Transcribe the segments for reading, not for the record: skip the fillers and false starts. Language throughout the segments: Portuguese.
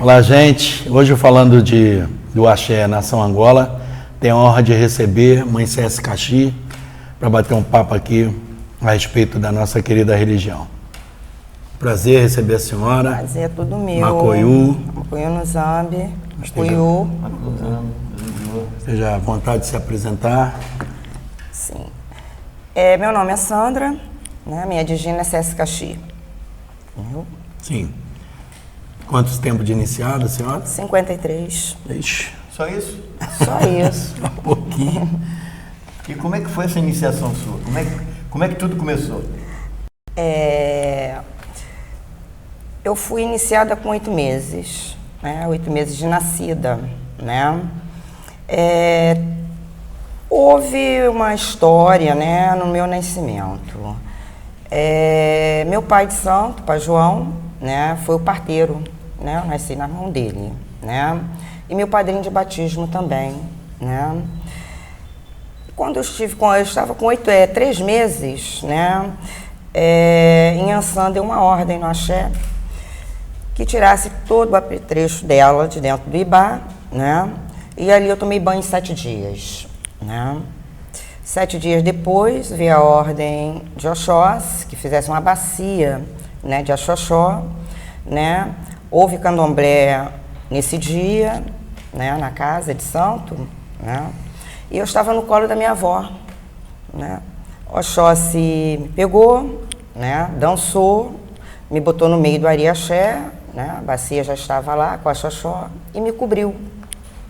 Olá, gente. Hoje falando do Axé Nação Angola, tenho a honra de receber Mãe Cécia Caxi para bater um papo aqui a respeito da nossa querida religião. Prazer receber a senhora. Prazer é tudo meu. Macoiú. Macoiú no Zambi. Macoiú. Seja à vontade de se apresentar. Sim. Meu nome é Sandra, né? Minha digina é Cécia Caxi. Sim. Quantos tempos de iniciado, senhora? 53. Ixi, Só isso? Só isso. um pouquinho. E como é que foi essa iniciação sua? Como é que tudo começou? Eu fui iniciada com 8 meses, né? 8 meses de nascida, né? Houve uma história, né, no meu nascimento. Meu pai de santo, pai João, né, foi o parteiro, né? Eu nasci na mão dele, né? E meu padrinho de batismo também, né? Quando eu estava com 3 meses, né? Em Ançã deu uma ordem no Axé que tirasse todo o apetrecho dela de dentro do Ibá, né? E ali eu tomei banho 7 dias, né? 7 dias depois veio a ordem de Oxós, que fizesse uma bacia, né, de Axoxó, né? Houve candomblé nesse dia, né, na casa de santo, né? E eu estava no colo da minha avó, né? Oxóssi me pegou, né, dançou, me botou no meio do ariaxé, né? A bacia já estava lá com a xoxó e me cobriu,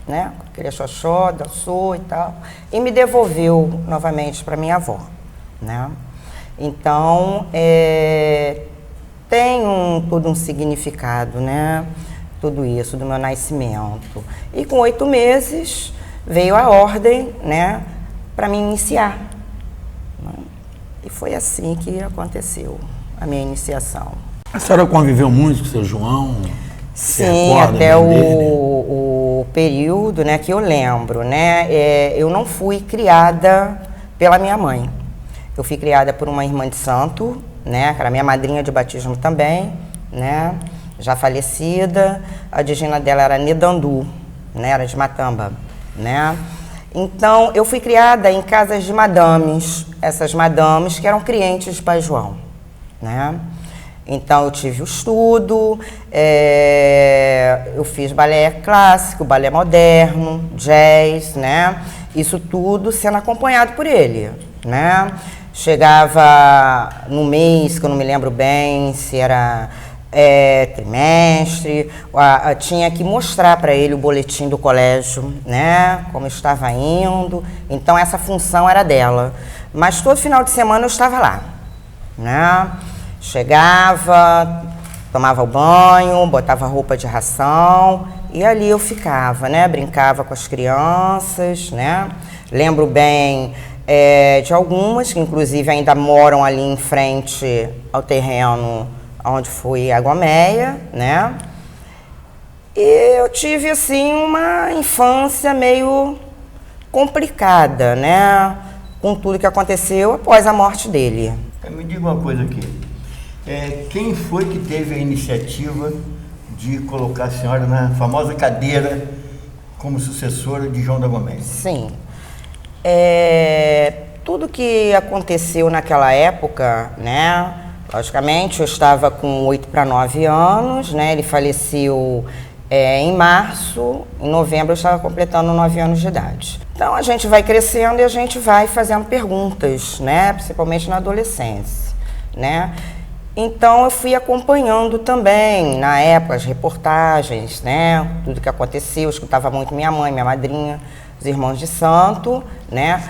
né? Aquele xoxó, dançou e tal, e me devolveu novamente para minha avó, né? Então, tem todo um significado, né? Tudo isso do meu nascimento. E com 8 meses veio a ordem, né, para me iniciar. E foi assim que aconteceu a minha iniciação. A senhora conviveu muito com o seu João? Sim, até o período, né, que eu lembro, né? Eu não fui criada pela minha mãe. Eu fui criada por uma irmã de santo, né, que era minha madrinha de batismo também, né, já falecida. A digina dela era Nedandu, né, era de Matamba, né. Então, eu fui criada em casas de madames, essas madames que eram clientes de Pai João, né. Então, eu tive o estudo, eu fiz balé clássico, balé moderno, jazz, né, isso tudo sendo acompanhado por ele, né. Chegava no mês, que eu não me lembro bem se era trimestre, tinha que mostrar para ele o boletim do colégio, né, como estava indo. Então essa função era dela. Mas todo final de semana eu estava lá, né? Chegava, tomava o banho, botava roupa de ração e ali eu ficava, né? Brincava com as crianças, né? Lembro bem de algumas que inclusive ainda moram ali em frente ao terreno onde foi a Guameia, né? E eu tive, assim, uma infância meio complicada, né? Com tudo que aconteceu após a morte dele. Me diga uma coisa aqui. Quem foi que teve a iniciativa de colocar a senhora na famosa cadeira como sucessora de João da Guameia? Sim. Tudo que aconteceu naquela época, né? Logicamente, eu estava com 8 para 9 anos, né? Ele faleceu em março, em novembro eu estava completando 9 anos de idade. Então, a gente vai crescendo e a gente vai fazendo perguntas, né? Principalmente na adolescência, né? Então, eu fui acompanhando também, na época, as reportagens, né? Tudo que aconteceu, eu escutava muito minha mãe, minha madrinha, os irmãos de santo, né?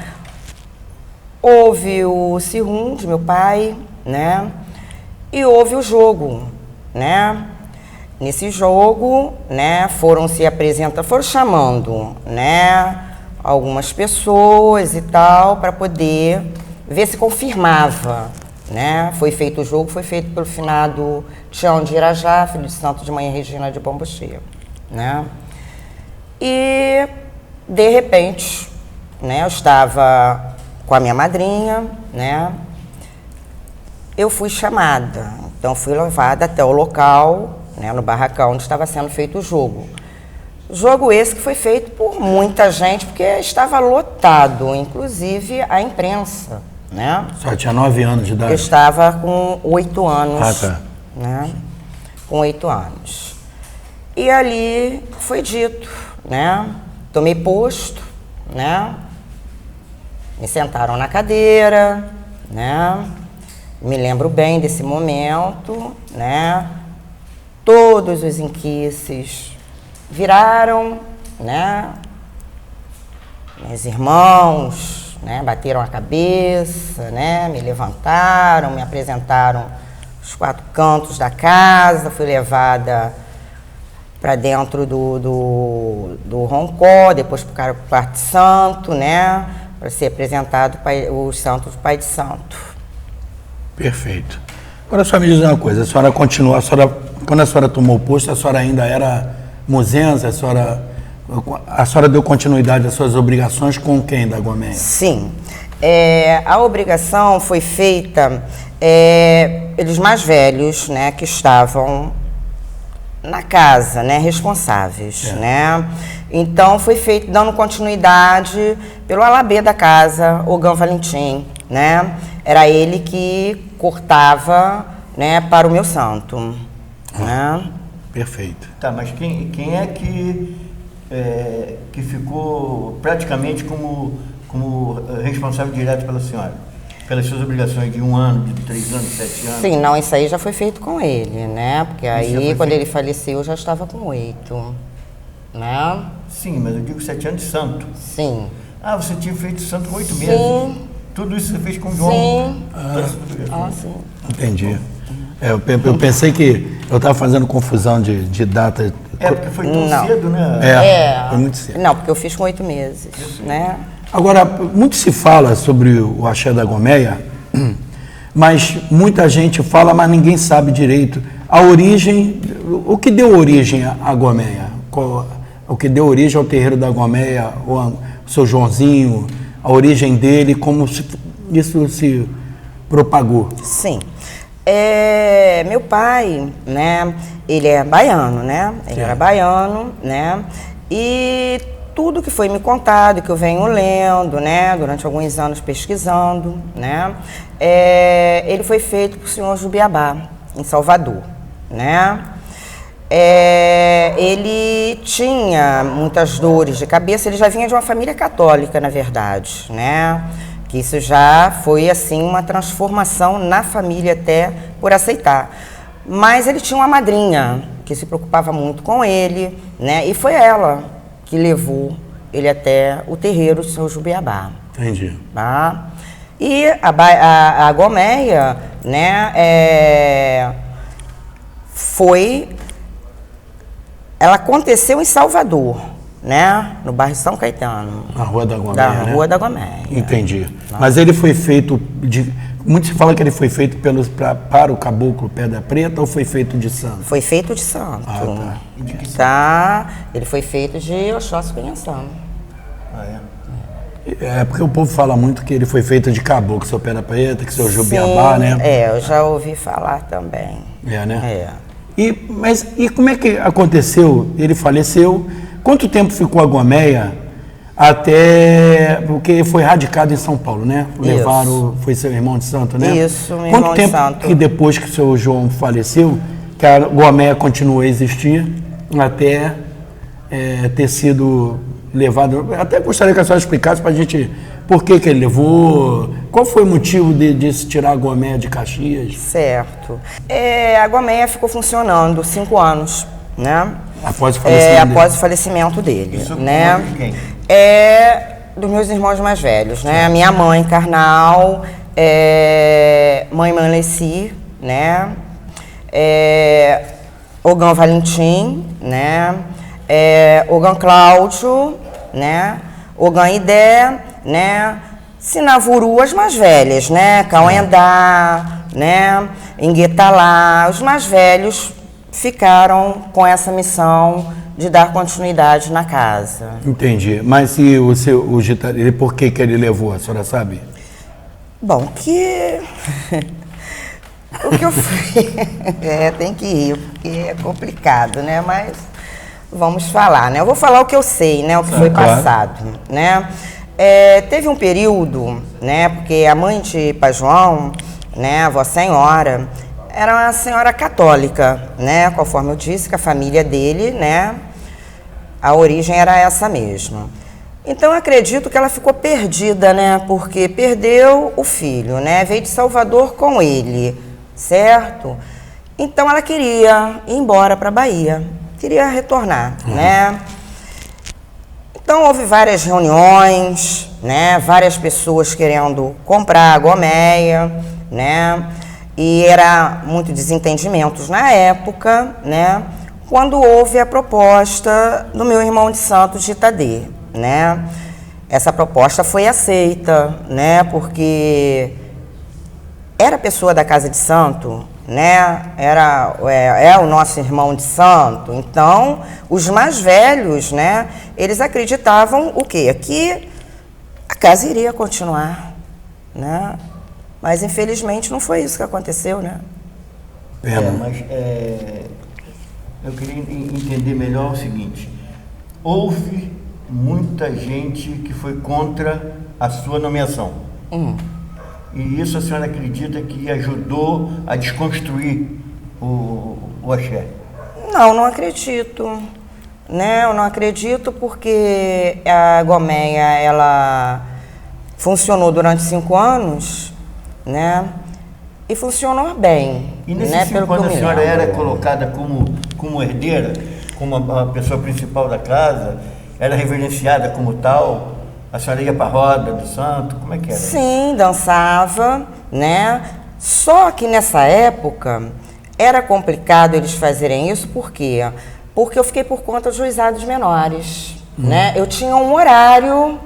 Houve o Cirum de meu pai, né? E houve o jogo, né? Nesse jogo, né, foram chamando, né, algumas pessoas e tal, para poder ver se confirmava, né? Foi feito o jogo, foi feito pelo finado Tião de Irajá, filho de santo de Mãe Regina de Bombocheia, né? E, de repente, né, eu estava com a minha madrinha, né? Eu fui chamada, então fui levada até o local, né, no barracão onde estava sendo feito o jogo. Jogo esse que foi feito por muita gente, porque estava lotado, inclusive a imprensa, né? Só tinha 9 anos de idade. Eu estava com 8 anos, Ah, tá. né? Com 8 anos. E ali foi dito, né? Tomei posto, né? Me sentaram na cadeira, né? Me lembro bem desse momento, né? Todos os inquices viraram, né? Meus irmãos, né? Bateram a cabeça, né? Me levantaram, me apresentaram os 4 cantos da casa, fui levada para dentro do roncó, depois para o quarto santo, né? Para ser apresentado os santos do Pai de Santo. Perfeito. Agora, só me diz uma coisa, a senhora continuou, quando a senhora tomou o posto, a senhora ainda era muzenza, a senhora deu continuidade às suas obrigações com quem da Goméia? Sim. A obrigação foi feita, eles mais velhos, né, que estavam na casa, né, responsáveis, né? Então foi feito dando continuidade pelo alabê da casa, Ogã Valentim, né? Era ele que cortava, né, para o meu santo, né? Perfeito. Tá, mas quem é que ficou praticamente como responsável direto pela senhora? Pelas suas obrigações de 1 ano, de 3 anos, 7 anos? Sim, não, isso aí já foi feito com ele, né? Porque aí, quando ele faleceu, eu já estava com 8, né? Sim, mas eu digo 7 anos de santo. Sim. Ah, você tinha feito santo com 8 Sim. meses. Tudo isso você fez com o João? Sim. Ah, Sim. Entendi. Eu pensei que eu estava fazendo confusão de data. porque foi tão Não. cedo, né? Foi muito cedo. Não, porque eu fiz com 8 meses, né? Agora, muito se fala sobre o axé da Goméia, mas muita gente fala, mas ninguém sabe direito a origem, o que deu origem à Goméia, o que deu origem ao terreiro da Goméia, o seu Joãozinho, a origem dele, como isso se propagou. Sim. Meu pai, né, ele é baiano, né? Ele era baiano, né? E tudo que foi me contado, que eu venho lendo, né, durante alguns anos pesquisando, né, ele foi feito por senhor Jubiabá, em Salvador, né. Ele tinha muitas dores de cabeça, ele já vinha de uma família católica, na verdade, né, que isso já foi, assim, uma transformação na família até por aceitar. Mas ele tinha uma madrinha que se preocupava muito com ele, né, e foi ela que levou ele até o terreiro de São Jubiabá. Entendi. Tá? E a Goméia, né, ela aconteceu em Salvador, né, no bairro São Caetano. Na Rua da Goméia, Da né? Rua da Goméia. Entendi. Mas ele foi feito muito se fala que ele foi feito para o caboclo Pedra Preta ou foi feito de santo? Foi feito de santo. Ah, Tá? Ele foi feito de Oxóssi Conhação. Ah, É porque o povo fala muito que ele foi feito de caboclo, seu Pedra Preta, que seu Jubiabá, né? Eu já ouvi falar também. Né? Mas como é que aconteceu? Ele faleceu. Quanto tempo ficou a Goméia até... Porque foi radicado em São Paulo, né? Levaram... Foi seu irmão de santo, né? Isso, meu irmão de santo. Quanto tempo que depois que o seu João faleceu, que a Goméia continuou a existir até ter sido levado... Até gostaria que a senhora explicasse para a gente por que ele levou, qual foi o motivo de se tirar a Goméia de Caxias? Certo. A Goméia ficou funcionando 5 anos, né? Após o falecimento dele. Após o falecimento dele, Isso né? por conta de quem? Dos meus irmãos mais velhos, né? A minha mãe, carnal, mãe Manleci, né? Ogã Valentim, né? Ogã Cláudio, né? Ogã Idé, né? Sinavuru, as mais velhas, né? Cauendá, né? Inguetalá, os mais velhos ficaram com essa missão de dar continuidade na casa. Entendi. Mas e o Gitari, por que ele levou, a senhora sabe? Bom, que O que eu fui... tem que ir, porque é complicado, né? Mas vamos falar, né? Eu vou falar o que eu sei, né? O que foi passado, né? Teve um período, né? Porque a mãe de Pai João, né? A Vossa Senhora, era uma senhora católica, né? Conforme eu disse, que a família dele, né? A origem era essa mesma. Então, eu acredito que ela ficou perdida, né? Porque perdeu o filho, né? Veio de Salvador com ele, certo? Então, ela queria ir embora para a Bahia, queria retornar, né? Então, houve várias reuniões, né? Várias pessoas querendo comprar a Gomeia, né? E era muito desentendimentos na época, né? Quando houve a proposta do meu irmão de santo de Itadê, né? Essa proposta foi aceita, né? Porque era pessoa da casa de santo, né? É o nosso irmão de santo. Então, os mais velhos, né? Eles acreditavam o quê? Que a casa iria continuar, né? Mas infelizmente não foi isso que aconteceu, né? Eu queria entender melhor o seguinte: houve muita gente que foi contra a sua nomeação. E isso a senhora acredita que ajudou a desconstruir o axé? Não acredito. Né? Eu não acredito porque a Gomeia, ela funcionou durante 5 anos, né? E funcionou bem. E nesses né? 5 anos a senhora era colocada como herdeira, como a pessoa principal da casa, era reverenciada como tal? A senhora ia para a roda do santo? Como é que era? Sim, dançava, né? Só que nessa época era complicado eles fazerem isso, por quê? Porque eu fiquei por conta dos juizados menores, né? Eu tinha um horário,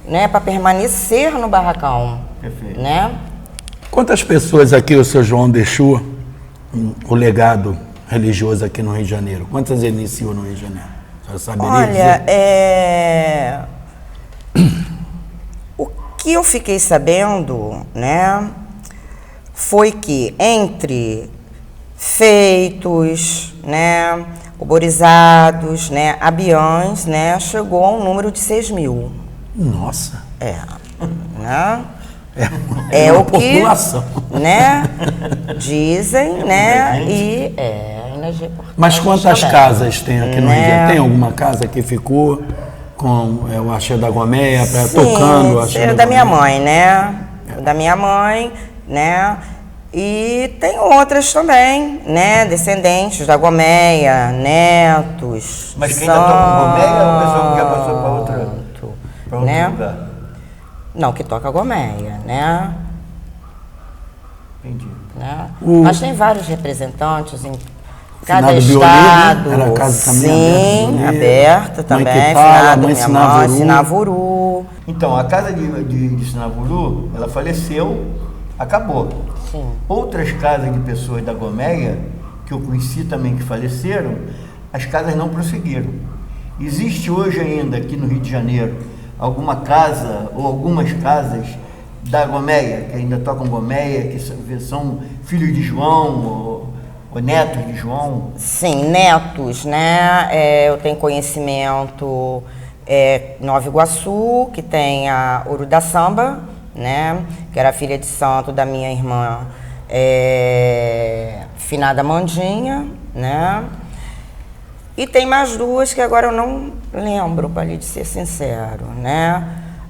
né, para permanecer no barracão. Perfeito. Né? Quantas pessoas aqui o seu João deixou o legado religioso aqui no Rio de Janeiro? Quantas ele iniciou no Rio de Janeiro? Você saberia Olha, dizer? O que eu fiquei sabendo, né, foi que entre feitos, né, uborizados, né, abiãs, né, chegou a um número de 6.000. Nossa! Né? É o uma que, população. né, dizem, né, e energia importante. Mas quantas também. casas tem aqui no Rio de Né? Janeiro? Tem alguma casa que ficou com o axé da Gomeia, Sim, tocando o axé da minha mãe, né? Da minha mãe, né? E tem outras também, né? Descendentes da Gomeia, netos. Mas quem ainda toca Gomeia é o pessoal que já passou para outro né? lugar? Não, que toca Gomeia, né? Entendi. Né? Mas tem vários representantes em cada Finado estado. Biolê, né? Era a casa também sim, aberta também. Mãe Quitala, mãe minha mãe, Sinavuru. Sinavuru. Então, a casa de Sinavuru, ela faleceu, acabou. Sim. Outras casas de pessoas da Gomeia, que eu conheci também que faleceram, as casas não prosseguiram. Existe hoje ainda aqui no Rio de Janeiro alguma casa ou algumas casas da Gomeia, que ainda tocam Gomeia, que são filhos de João ou netos de João? Sim, netos, né? Eu tenho conhecimento Nova Iguaçu, que tem a Ouro da Samba, né? Que era filha de santo da minha irmã finada Mandinha, né? E tem mais 2 que agora eu não lembro, para lhe ser sincero, né?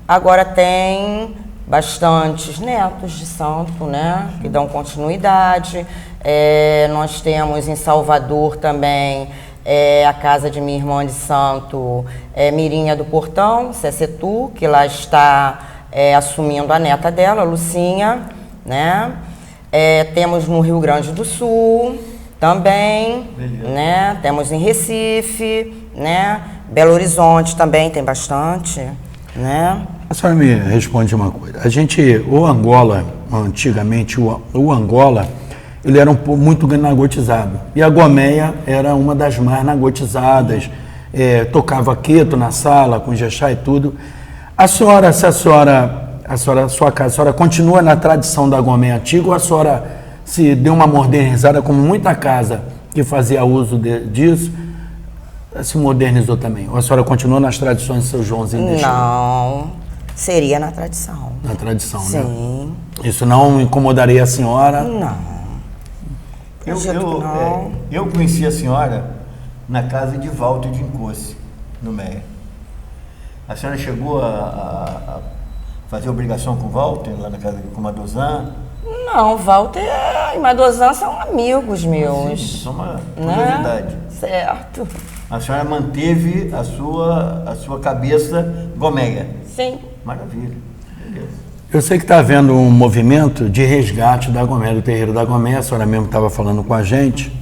Agora tem bastantes netos de santo, né? Que dão continuidade. Nós temos em Salvador também a casa de minha irmã de santo, Mirinha do Portão, Cecetu, que lá está assumindo a neta dela, Lucinha, né? Temos no Rio Grande do Sul também, né? Temos em Recife, né? Belo Horizonte também tem bastante, né? A senhora me responde uma coisa. O Angola, antigamente, o Angola, ele era muito nagotizado. E a Gomeia era uma das mais nagotizadas. Tocava queto na sala, com jexá e tudo. A senhora continua na tradição da Gomeia antiga ou a senhora se deu uma modernizada, como muita casa que fazia uso disso, se modernizou também? Ou a senhora continuou nas tradições do seu Joãozinho deixou? Não, seria na tradição. Na tradição, né? Sim. Isso não incomodaria a senhora? Não. Não. Eu conheci a senhora na casa de Walter de Encossi, no Meia. A senhora chegou a fazer obrigação com o Walter, lá na casa com o Madozan? Não, Walter e Madozan são amigos meus. Sim, isso é uma né? curiosidade. Certo. A senhora manteve a sua cabeça gomeia. Sim. Maravilha. Beleza. Eu sei que está havendo um movimento de resgate da Goméia, do terreiro da Goméia. A senhora mesmo estava falando com a gente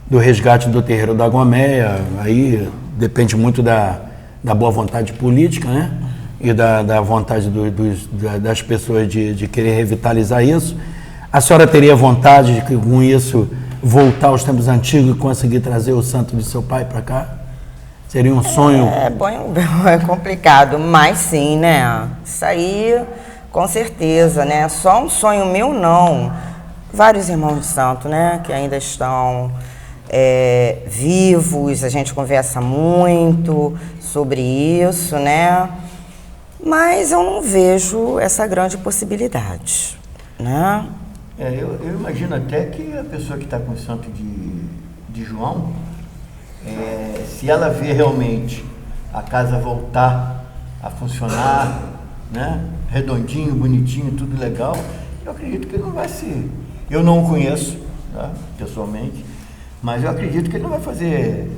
do resgate do terreiro da Goméia. Aí depende muito da boa vontade política, né? E da vontade das pessoas de querer revitalizar isso. A senhora teria vontade de, com isso, voltar aos tempos antigos e conseguir trazer o santo de seu pai para cá? Seria um sonho? É complicado, mas sim, né? Isso aí, com certeza, né? Só um sonho meu, não. Vários irmãos de santo, né? Que ainda estão vivos, a gente conversa muito sobre isso, né? Mas eu não vejo essa grande possibilidade, né? Eu imagino até que a pessoa que está com o santo de João, se ela vê realmente a casa voltar a funcionar, né? Redondinho, bonitinho, tudo legal, eu acredito que ele não vai se... Eu não o conheço, tá? Pessoalmente, mas eu acredito que ele não vai fazer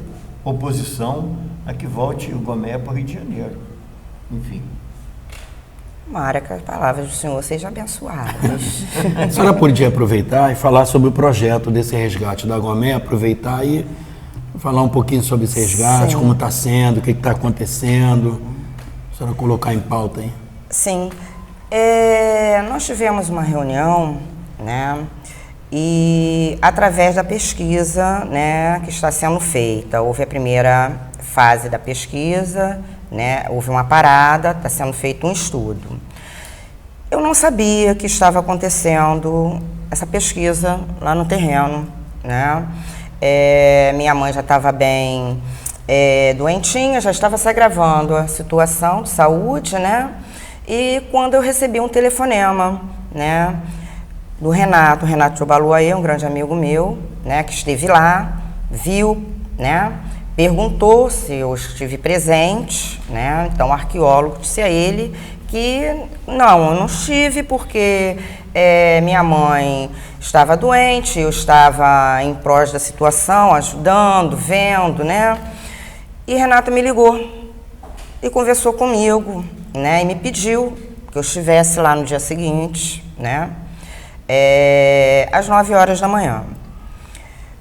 oposição a que volte o Goméia para o Rio de Janeiro. Enfim. Tomara que as palavras do Senhor sejam abençoadas. A senhora podia aproveitar e falar sobre o projeto desse resgate da Goméia, aproveitar e falar um pouquinho sobre esse resgate, Sim. como está sendo, o que está acontecendo. A senhora colocar em pauta aí. Sim. Nós tivemos uma reunião, né? E através da pesquisa, né, que está sendo feita, houve a primeira fase da pesquisa, né, houve uma parada, está sendo feito um estudo. Eu não sabia que estava acontecendo essa pesquisa lá no terreno, né? Minha mãe já estava bem doentinha, já estava se agravando a situação de saúde, né? E quando eu recebi um telefonema, né, do Renato Tiobaluaê, um grande amigo meu, né, que esteve lá, viu, né, perguntou se eu estive presente, né, então o arqueólogo disse a ele que não, eu não estive porque minha mãe estava doente, eu estava em prós da situação, ajudando, vendo, né, e Renato me ligou e conversou comigo, né, e me pediu que eu estivesse lá no dia seguinte, né, às 9 horas da manhã.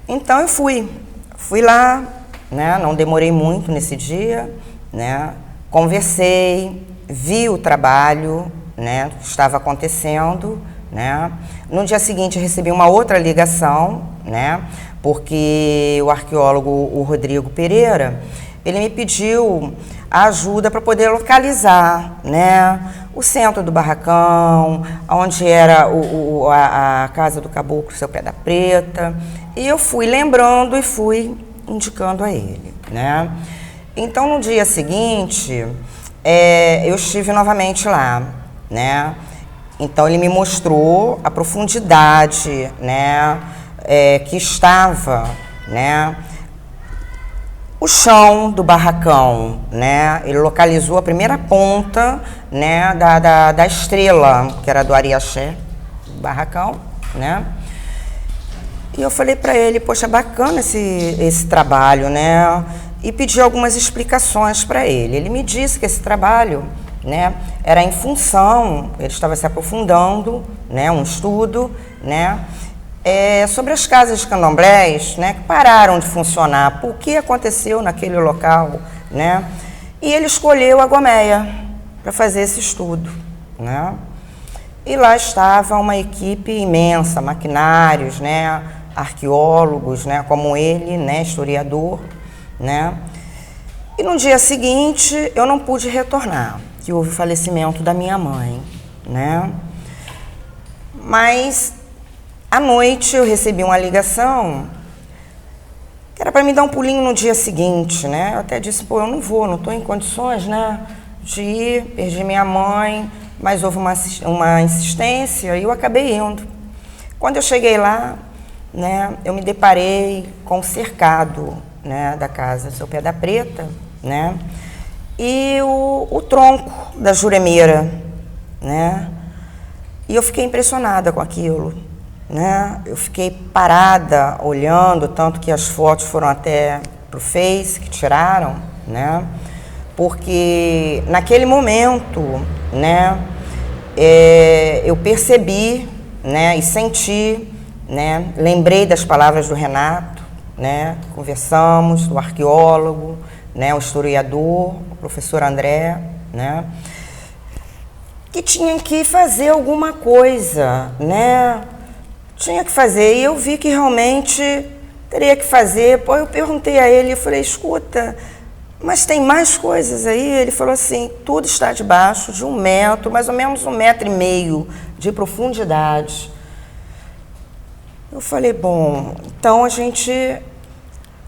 Então eu fui lá, né? Não demorei muito nesse dia, né? Conversei, vi o trabalho, né? Que estava acontecendo, né? No dia seguinte recebi uma outra ligação, né? Porque o arqueólogo, o Rodrigo Pereira, ele me pediu a ajuda para poder localizar, né, o centro do barracão, onde era a casa do caboclo, seu Pé da Preta, e eu fui lembrando e fui indicando a ele, né. Então, no dia seguinte, eu estive novamente lá, né, então ele me mostrou a profundidade, né, que estava, né, o chão do barracão, né? Ele localizou a primeira ponta, né, da estrela, que era do Ariaxé, do barracão, né? E eu falei para ele, poxa, bacana esse trabalho, né? E pedi algumas explicações para ele. Ele me disse que esse trabalho, né, era em função, ele estava se aprofundando, né, um estudo, né, sobre as casas de candomblés, né, que pararam de funcionar, por que aconteceu naquele local, né? E ele escolheu a Goméia para fazer esse estudo, né? E lá estava uma equipe imensa, maquinários, né, arqueólogos, né, como ele, né, historiador, né? E no dia seguinte eu não pude retornar, que houve o falecimento da minha mãe, né? Mas À noite eu recebi uma ligação que era para me dar um pulinho no dia seguinte, né? Eu até disse, pô, eu não vou, não estou em condições, né, de ir, perdi minha mãe, mas houve uma insistência e eu acabei indo. Quando eu cheguei lá, né, eu me deparei com o cercado, né, da casa Seu Pé da Preta, né, e o tronco da Juremeira, né, e eu fiquei impressionada com aquilo, né, eu fiquei parada olhando, tanto que as fotos foram até pro Face, que tiraram, né, porque naquele momento, né, eu percebi, né, e senti, né, lembrei das palavras do Renato, né, conversamos, do arqueólogo, né, o historiador, o professor André, né, que tinha que fazer alguma coisa, né, tinha que fazer, e eu vi que realmente teria que fazer. Pô, eu perguntei a ele, eu falei, escuta, mas tem mais coisas aí? Ele falou assim, tudo está debaixo de 1 metro, mais ou menos 1,5 metros de profundidade. Eu falei, bom, então a gente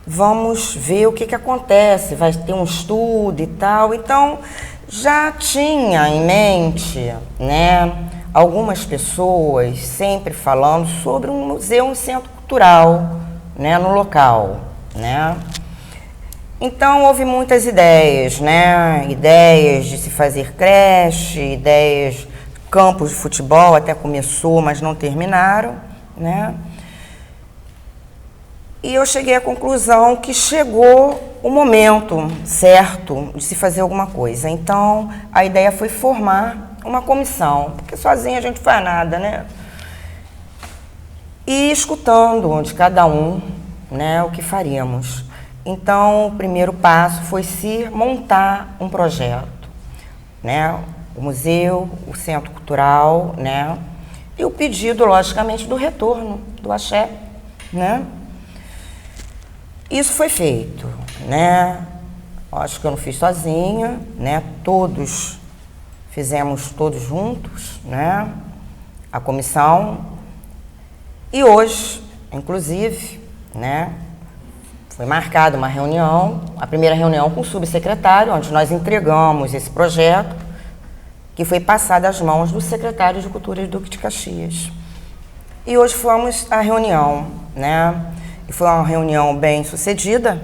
vamos ver o que acontece, vai ter um estudo e tal. Então, já tinha em mente, né, algumas pessoas sempre falando sobre um museu, um centro cultural, né, no local, né. Então, houve muitas ideias, né, ideias de se fazer creche, ideias, campos de futebol, até começou, mas não terminaram, né. E eu cheguei à conclusão que chegou o momento certo de se fazer alguma coisa. Então, a ideia foi formar uma comissão, porque sozinha a gente não faz nada, né? E escutando de cada um, né, o que faríamos. Então, o primeiro passo foi se montar um projeto, né? O museu, o centro cultural, né? E o pedido, logicamente, do retorno do axé, né? Isso foi feito, né? Acho que eu não fiz sozinha, né? Fizemos todos juntos, né? A comissão. E hoje, inclusive, né? Foi marcada uma reunião, a primeira reunião com o subsecretário, onde nós entregamos esse projeto, que foi passado às mãos do secretário de Cultura do Duque de Caxias. E hoje fomos à reunião, né? E foi uma reunião bem sucedida,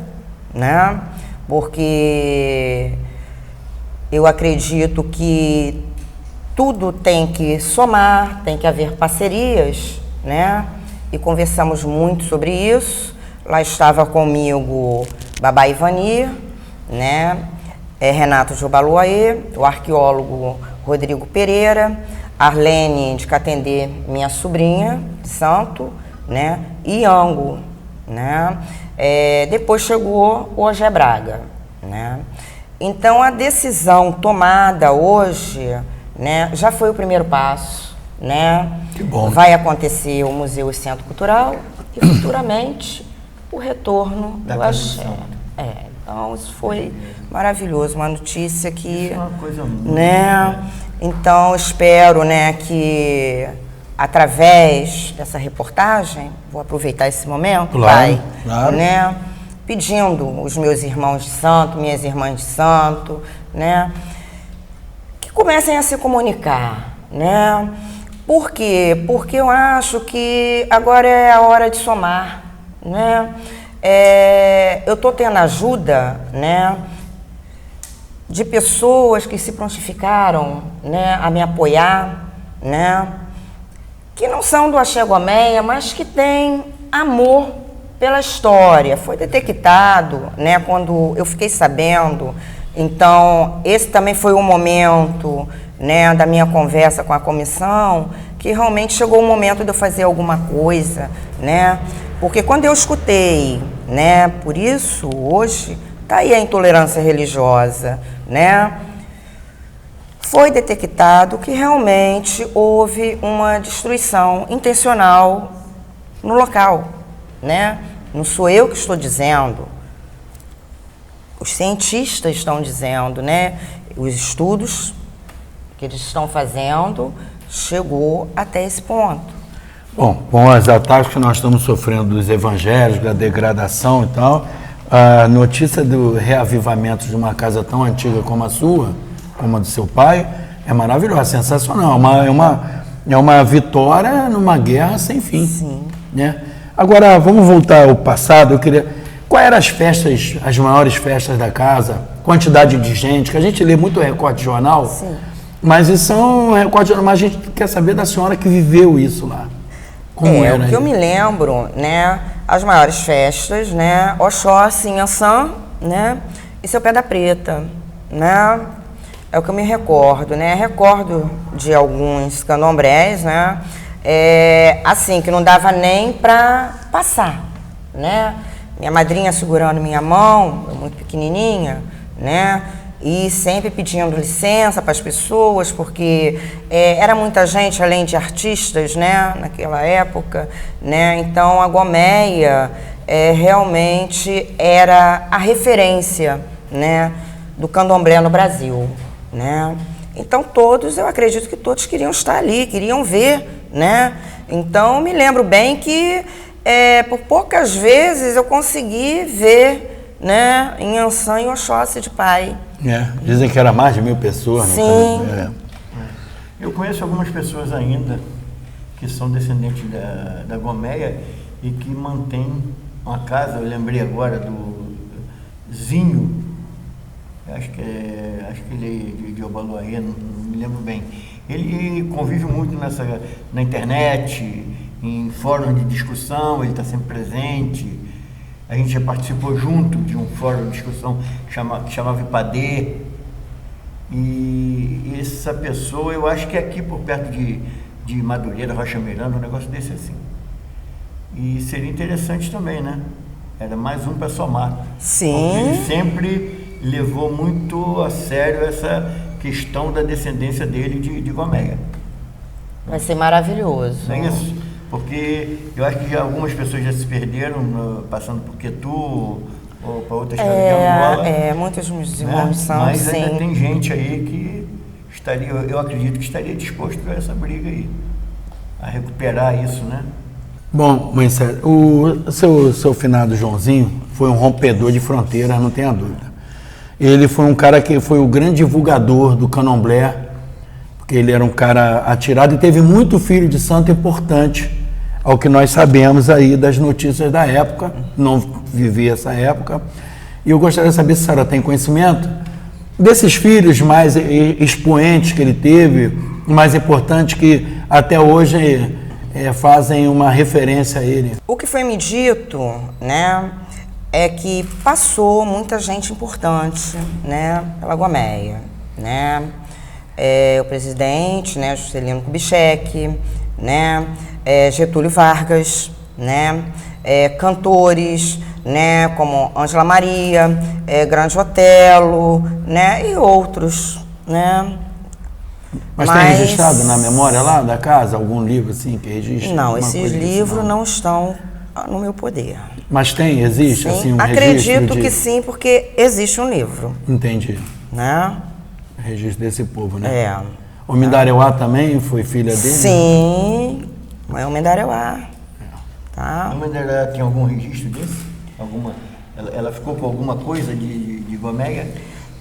né? Porque eu acredito que tudo tem que somar, tem que haver parcerias, né? E conversamos muito sobre isso. Lá estava comigo Babá Ivani, né? Renato Jobaluaê, o arqueólogo Rodrigo Pereira, Arlene de Catendê, minha sobrinha de santo, né? E Ango, né? Depois chegou o Ogé Braga, né? Então a decisão tomada hoje, né, já foi o primeiro passo, né? Que bom. Vai acontecer o Museu e Centro Cultural e futuramente o retorno do axé. Então isso foi maravilhoso, uma notícia que, isso é uma coisa muito, né? Então espero, né, que através dessa reportagem, vou aproveitar esse momento, claro, pai, claro, né, pedindo os meus irmãos de santo, minhas irmãs de santo, né, que comecem a se comunicar, né? Por quê? Porque eu acho que agora é a hora de somar, né? Eu estou tendo ajuda, né, de pessoas que se prontificaram, né, a me apoiar, né, que não são do Axé Gomeia, mas que têm amor pela história. Foi detectado, né, quando eu fiquei sabendo. Então, esse também foi o momento, né, da minha conversa com a comissão, que realmente chegou o momento de eu fazer alguma coisa, né, porque quando eu escutei, né, por isso, hoje, está aí a intolerância religiosa, né, foi detectado que realmente houve uma destruição intencional no local, né? Não sou eu que estou dizendo, os cientistas estão dizendo, né? Os estudos que eles estão fazendo chegou até esse ponto. Bom, com os ataques que nós estamos sofrendo dos evangélicos, da degradação e tal, a notícia do reavivamento de uma casa tão antiga como a sua, como a do seu pai, é maravilhosa, sensacional. É uma vitória numa guerra sem fim. Sim. Né? Agora, vamos voltar ao passado. Eu queria... Quais eram as festas, as maiores festas da casa? Quantidade de gente, que a gente lê muito recorte de jornal, Sim. mas isso é um recorte de jornal, mas a gente quer saber da senhora que viveu isso lá. Como era? O que eu me lembro, né, as maiores festas, né, Oxóssi, Inhaçã, né, e Seu Pé da Preta, né, é o que eu me recordo, né, recordo de alguns candomblés, né, assim, que não dava nem para passar, né, minha madrinha segurando minha mão, eu muito pequenininha, né, e sempre pedindo licença para as pessoas, porque era muita gente, além de artistas, né, naquela época, né, então a Gomeia realmente era a referência, né, do candomblé no Brasil, né, então todos, eu acredito que todos queriam estar ali, queriam ver, né, então me lembro bem que por poucas vezes eu consegui ver, né, em Inhaçã e Oxóssi de Pai. Dizem que era mais de 1000 pessoas. Sim. Né? Eu conheço algumas pessoas ainda que são descendentes da Gomeia e que mantêm uma casa, eu lembrei agora do Zinho, acho que ele é de Obaloaê, não me lembro bem. Ele convive muito na internet, em fórum de discussão, ele está sempre presente. A gente já participou junto de um fórum de discussão que chamava IPADE. E essa pessoa, eu acho que é aqui por perto de Madureira, Rocha Miranda, um negócio desse assim. E seria interessante também, né? Era mais um para somar. Sim. Porque ele sempre levou muito a sério essa questão da descendência dele de Gomeia. Vai ser maravilhoso. Não é isso? Porque eu acho que algumas pessoas já se perderam passando por Quetu ou para outras casas de Angola. Muitos meus irmãos são, mas sim. ainda tem gente aí que estaria, eu acredito que estaria disposto a essa briga aí, a recuperar isso, né? Bom, mãe Célia, o seu finado Joãozinho foi um rompedor de fronteiras, não tenha dúvida. Ele foi um cara que foi o grande divulgador do candomblé, porque ele era um cara atirado e teve muito filho de santo importante, ao que nós sabemos aí das notícias da época, não vivi essa época. E eu gostaria de saber se a senhora tem conhecimento desses filhos mais expoentes que ele teve, mais importantes, que até hoje fazem uma referência a ele. O que foi me dito, né, é que passou muita gente importante, né, pela Gomeia, né, o presidente, né, Juscelino Kubitschek, né, Getúlio Vargas, né, cantores, né, como Ângela Maria, Grande Otelo, né, e outros, né. Mas tem registrado na memória lá da casa algum livro assim que registra? Não, esses livros não estão no meu poder. Mas existe sim, assim um acredito registro que sim, porque existe um livro. Entendi. Né? Registro desse povo, né? O Mindareuá também foi filha dele? Sim, é o Mindareuá. Tá? A Mindareuá tem algum registro disso? Ela ficou com alguma coisa de Gomeia?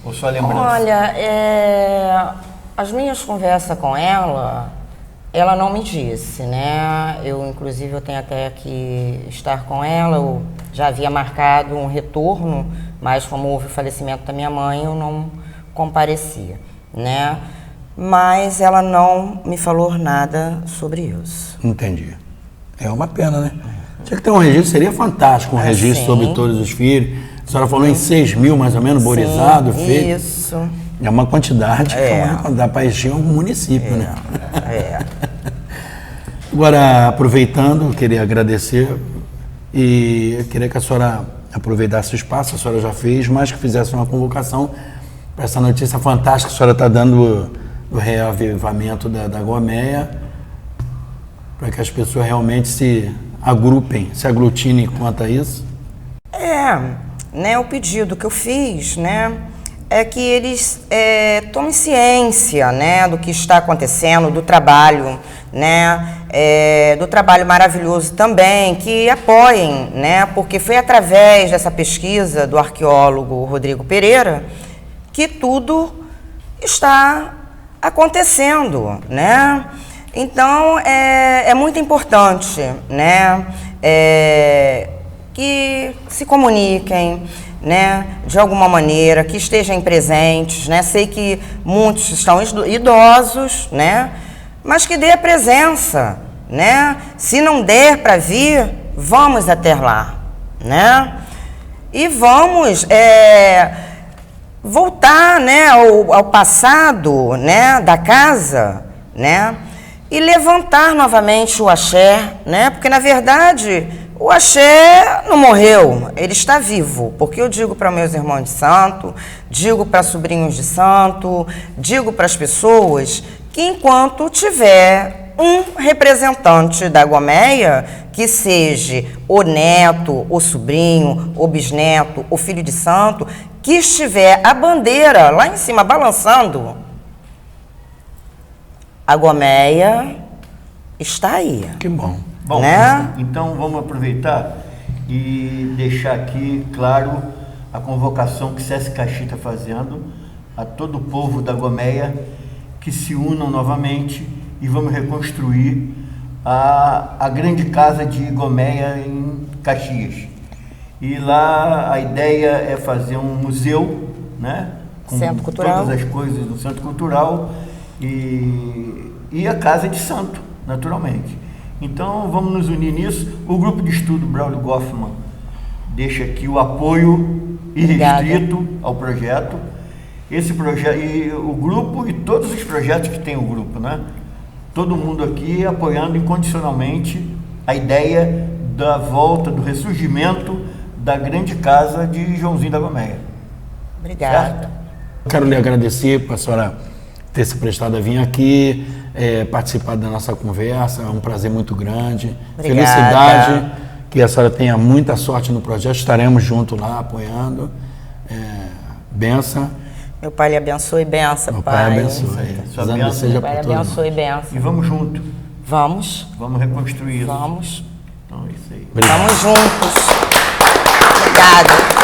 Ou só lembrança? Olha, as minhas conversas com ela não me disse, né? Inclusive, eu tenho até que estar com ela, eu já havia marcado um retorno, mas como houve o falecimento da minha mãe, eu não comparecia, né? Mas ela não me falou nada sobre isso. Entendi. É uma pena, né? Tinha que ter um registro, seria fantástico um registro sobre todos os filhos. A senhora falou em 6.000 mais ou menos, borizado, feito. Isso. É uma quantidade que dá para encher um município, né? Agora, aproveitando, eu queria agradecer e eu queria que a senhora aproveitasse o espaço, a senhora já fez, mas que fizesse uma convocação para essa notícia fantástica que a senhora está dando do reavivamento da Gomeia, para que as pessoas realmente se agrupem, se aglutinem quanto a isso. Né, o pedido que eu fiz, né, é que eles tomem ciência, né, do que está acontecendo, do trabalho, né, do trabalho maravilhoso também, que apoiem, né, porque foi através dessa pesquisa do arqueólogo Rodrigo Pereira que tudo está acontecendo, né? Então, é muito importante, né, que se comuniquem, né, de alguma maneira, que estejam presentes, né? Sei que muitos estão idosos, né, mas que dê a presença, né? Se não der para vir, vamos até lá, né? E vamos voltar, né, ao passado, né, da casa, né? E levantar novamente o axé, né? Porque na verdade o axé não morreu, ele está vivo. Porque eu digo para meus irmãos de santo, digo para sobrinhos de santo, digo para as pessoas que enquanto tiver um representante da Gomeia, que seja o neto, o sobrinho, o bisneto, o filho de santo, que estiver a bandeira lá em cima balançando, a Gomeia está aí. Que bom. Bom, né? Então vamos aproveitar e deixar aqui claro a convocação que Sesc Caxi está fazendo a todo o povo da Gomeia que se unam novamente e vamos reconstruir a grande casa de Gomeia em Caxias. E lá a ideia é fazer um museu, né? Com Centro Cultural. todas as coisas do Centro Cultural e a Casa de Santo, naturalmente. Então vamos nos unir nisso. O grupo de estudo Braulio Goffman deixa aqui o apoio irrestrito ao projeto. Esse projeto e o grupo e todos os projetos que tem o grupo, né? Todo mundo aqui apoiando incondicionalmente a ideia da volta, do ressurgimento da grande casa de Joãozinho da Gomeia. Obrigada. Certo? Quero lhe agradecer por a senhora ter se prestado a vir aqui, participar da nossa conversa, é um prazer muito grande. Obrigada. Felicidade, que a senhora tenha muita sorte no projeto, estaremos juntos lá apoiando. Benção. Meu pai lhe abençoe e benção, Meu pai. pai abençoe. Sua Exame bênção. seja Meu pai por lhe todo mundo. abençoe e E benção. vamos junto. Vamos, Vamos reconstruir isso. vamos. Então é isso aí. Obrigado. Vamos juntos. Obrigada.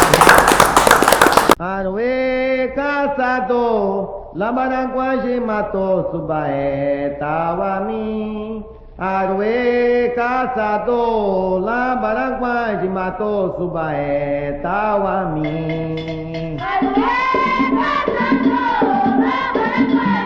Arue caçador, lamaranguaje matou subaé tawami. Arue caçador, lamaranguaje matou subaé tawami. Arue caçador, lamaranguaje